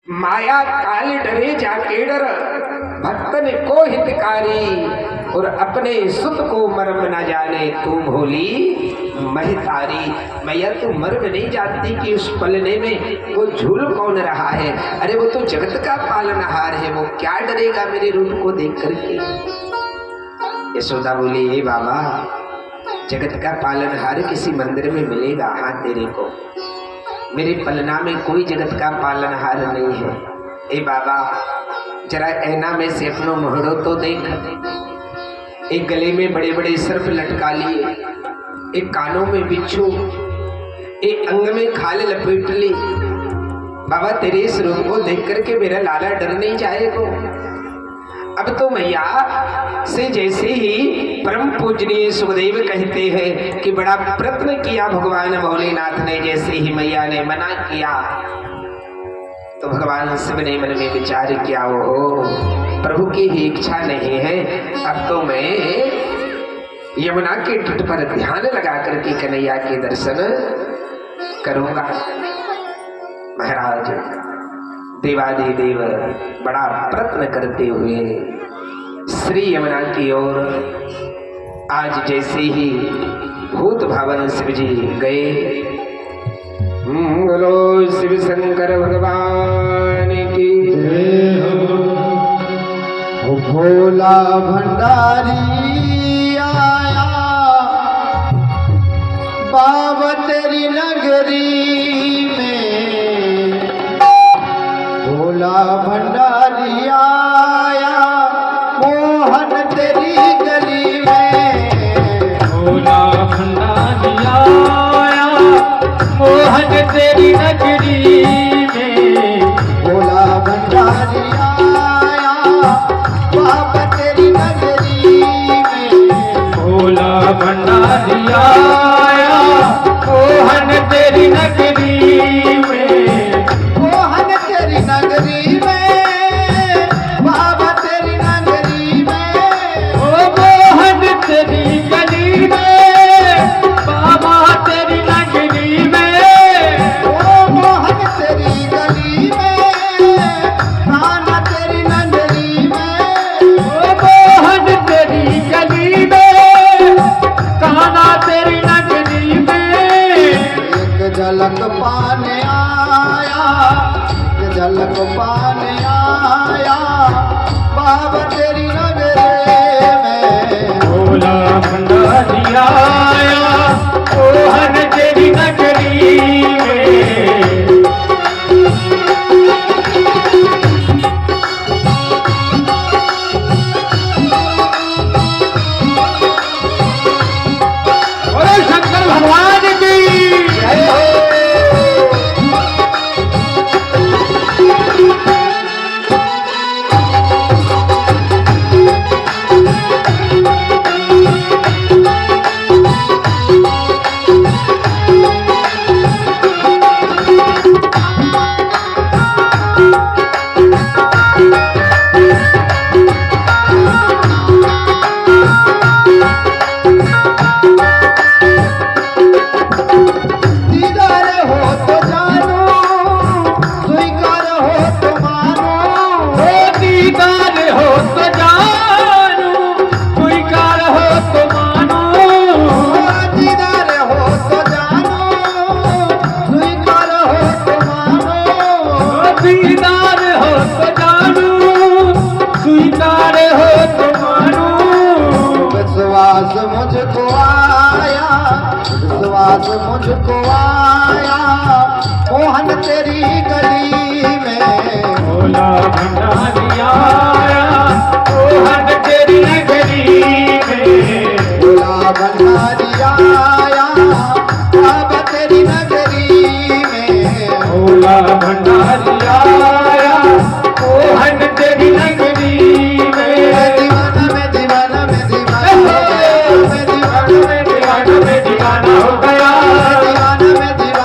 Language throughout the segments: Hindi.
माया काल डरे जाके डर भक्तन को हितकारी, और अपने सुत को मर्म न जाने तू भोली महतारी। मैया तू मर्म नहीं जानती कि उस पलने में वो झूल कौन रहा है। अरे वो तो जगत का पालनहार है, वो क्या डरेगा मेरे रूप को देख करके। यशोदा बोली, हे बाबा, जगत का पालनहार किसी मंदिर में मिलेगा? हाँ तेरे को, मेरे पलना में कोई जगत का पालनहार नहीं है। ए बाबा, जरा ऐना में से अपनो मोहड़ो तो देख। एक गले में बड़े बड़े सर्प लटका लिए, एक कानों में बिच्छू, एक अंग में खाल लपेट ली। बाबा तेरे इस रूप को देख करके मेरा लाला डर नहीं जाएगा। अब तो मैया से जैसे ही परम पूजनीय सुखदेव कहते हैं कि बड़ा प्रयत्न किया भगवान भोलेनाथ ने, जैसे ही मैया ने मना किया तो भगवान शिव ने मन में विचार किया, वो प्रभु की ही इच्छा नहीं है, अब तो मैं यमुना के तट पर ध्यान लगा करके कन्हैया के दर्शन करूंगा। महाराज देवादिदेव बड़ा प्रयत्न करते हुए श्री यमुना की ओर आज जैसे ही भूत भावन शिव जी गए। बोलो शिव शंकर भगवान की जय हो। भोला भंडारी आया बाबा तेरी नगरी में, भोला भंडारी आया मोहन तेरी गली में, भोला भंडारी आया मोहन तेरी नगरी में, भोला भंडारी आया बाबा तेरी नगरी में, भोला भंडारी आया मोहन तेरी नगरी में, मोहन तेरी नगरी में, बाबा तेरी नगरी में, ओ मोहन तेरी गली में, बाबा तेरी नगरी में, ओ मोहन तेरी गली में, नाना तेरी नगरी में, ओ मोहन तेरी गली में, कान्हा तेरी नगरी में। एक झलक पाने आया, एक झलक पाने आया बाबा तेरी नगरी में, भोला भंडारी आया मोहन तेरी नगरी में। बोलो शंकर भगवान की जय हो। दीदार हो तो जानो, स्वीकार हो तो मानो, ओ दीदार हो तो जानू, स्वीकार हो तो मानो, दीदार हो तो जानो, स्वीकार हो तो मानो, ओ दीदार हो तो जानू, स्वीकार हो तो मानो। विश्वास मुझको आया, विश्वास मुझको आया मोहन तेरी गली में, भोला भंडारी आया मोहन तेरी नगरी में, भोला भंडारी आया बाबा तेरी नगरी में, भोला भंडारी आया मोहन तेरी नगरी में। दीवाना में दीवाना में दीवाना में दीवाना में दीवाना हो गया, दीवाना में दीवाना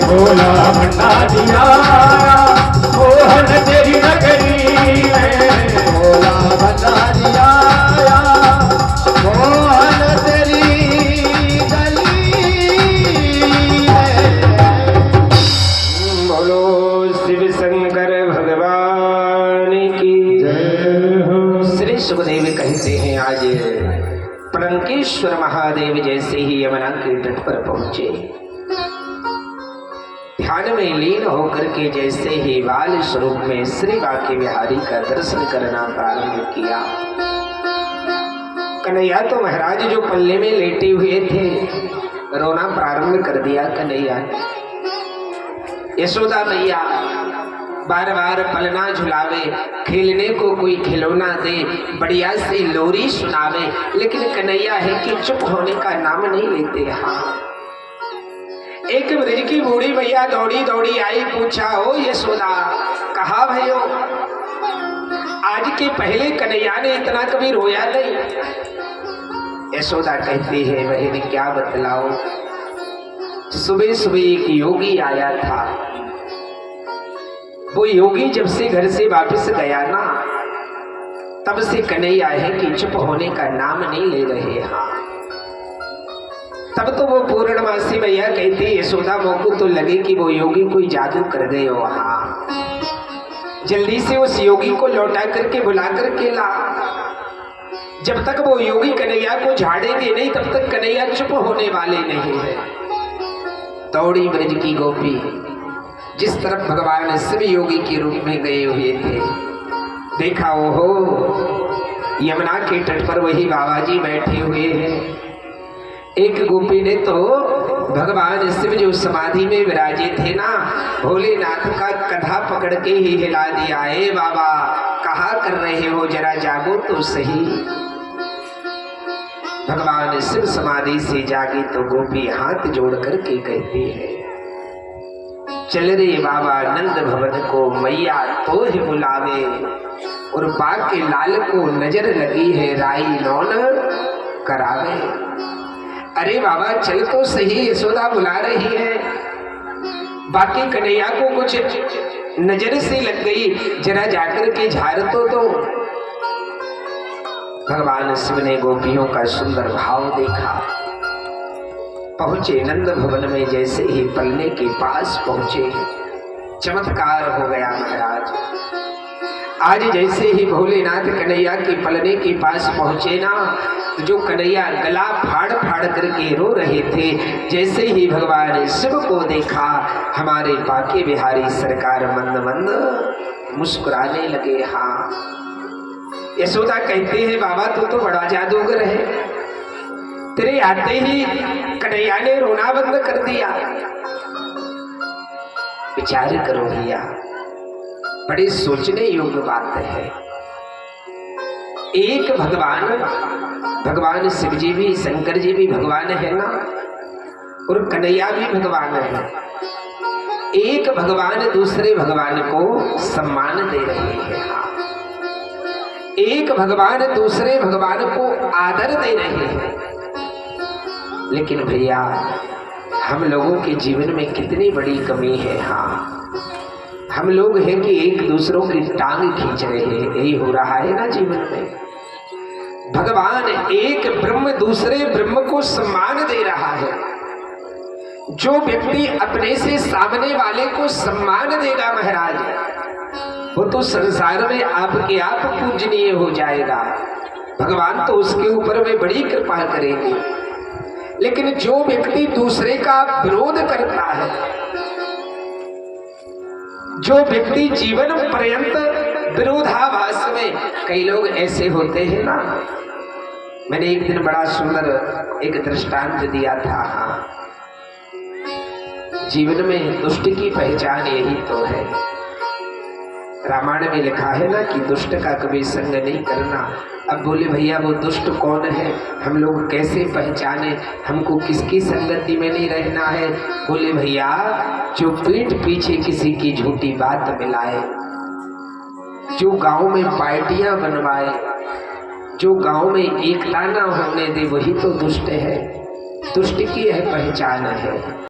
भोला भंडारी आया मोहन तेरी नगरी में। भोला भंडारी आया मोहन तेरी गली में। बोलो शिव शंकर भगवान की जय हो। श्री सुखदेव कहते हैं आज प्रणकेश्वर महादेव जैसे ही यमुना के तट पर पहुंचे, ध्यान में लीन होकर के जैसे ही बाल स्वरूप में श्री बांके बिहारी का दर्शन करना प्रारंभ किया। कन्हैया तो महाराज जो पल्ले में लेटे हुए थे रोना प्रारंभ कर दिया। कन्हैया यशोदा मैया बार बार पलना झुलावे, खेलने को कोई खिलौना दे, बढ़िया सी लोरी सुनावे, लेकिन कन्हैया है कि चुप होने का नाम नहीं लेते। हाँ, एक ब्रज की बूढ़ी मैया दौड़ी दौड़ी आई, पूछा हो यशोदा कहा भयो? आज के पहले कन्हैया ने इतना कभी रोया नहीं। यशोदा कहती है बहन क्या बतलाओ, सुबह सुबह एक योगी आया था, वो योगी जब से घर से वापस गया ना तब से कन्हैया है कि चुप होने का नाम नहीं ले रहे। हाँ, तब तो वो पूर्णमासी मैया कहती यशोदा मोको तो लगे कि वो योगी कोई जादू कर गए हो। हाँ, जल्दी से उस योगी को लौटा करके बुला करके ला। जब तक वो योगी कन्हैया को झाड़ेंगे नहीं तब तक कन्हैया चुप होने वाले नहीं है। दौड़ी ब्रज की गोपी, जिस तरफ भगवान शिव योगी के रूप में गए हुए थे, देखा ओहो यमुना के तट पर वही बाबा जी बैठे हुए हैं। एक गोपी ने तो भगवान शिव जो समाधि में विराजे थे ना, भोलेनाथ का कधा पकड़ के ही हिला दिया। ए बाबा कहा कर रहे हो, जरा जागो तो सही। भगवान शिव समाधि से जागे तो गोपी हाथ जोड़ करके कहती है चल रे बाबा नंद भवन को मैया तो ही बुलावे, और बाग के लाल को नजर लगी है राई नौन करावे। अरे बाबा चल तो सही, यशोदा बुला रही है, बाकी कन्हैया को कुछ नजर से लग गई, जरा जाकर के झाड़ तो दो। भगवान शिव ने गोपियों का सुंदर भाव देखा, पहुंचे नंद भवन में। जैसे ही पलने के पास पहुंचे चमत्कार हो गया महाराज। आज जैसे ही भोलेनाथ कन्हैया के पलने के पास पहुंचे ना, जो कन्हैया गला फाड़ फाड़ करके रो रहे थे, जैसे ही भगवान शिव को देखा हमारे बांके बिहारी सरकार मंद मंद मुस्कुराने लगे। हाँ, यशोदा कहते हैं बाबा तू तो बड़ा जादूगर है, तेरे आते ही कन्हैया ने रोना बंद कर दिया। विचार करो भैया, बड़ी सोचने योग्य बात है। एक भगवान शिव जी भी, शंकर जी भी भगवान है ना, और कन्हैया भी भगवान है। एक भगवान दूसरे भगवान को सम्मान दे रहे हैं। एक भगवान दूसरे भगवान को आदर दे रहे हैं। लेकिन भैया हम लोगों के जीवन में कितनी बड़ी कमी है। हाँ, हम लोग हैं कि एक दूसरों की टांग खींच रहे हैं, यही हो रहा है ना जीवन में। भगवान एक ब्रह्म दूसरे ब्रह्म को सम्मान दे रहा है। जो व्यक्ति अपने से सामने वाले को सम्मान देगा महाराज, वो तो संसार में आपके आप पूजनीय हो जाएगा। भगवान तो उसके ऊपर में बड़ी कृपा करेंगे। लेकिन जो व्यक्ति दूसरे का विरोध करता है, जो व्यक्ति जीवन पर्यंत विरोधाभास में, कई लोग ऐसे होते हैं ना। मैंने एक दिन बड़ा सुंदर एक दृष्टांत दिया था। हाँ, जीवन में दुष्ट की पहचान यही तो है। रामायण में लिखा है ना कि दुष्ट का कभी संग नहीं करना। अब बोले भैया वो दुष्ट कौन है, हम लोग कैसे पहचाने, हमको किसकी संगति में नहीं रहना है। बोले भैया जो पीठ पीछे किसी की झूठी बात मिलाए, जो गांव में पार्टियां बनवाए, जो गांव में एकता ना होने दे, वही तो दुष्ट है। दुष्ट की यह पहचान है।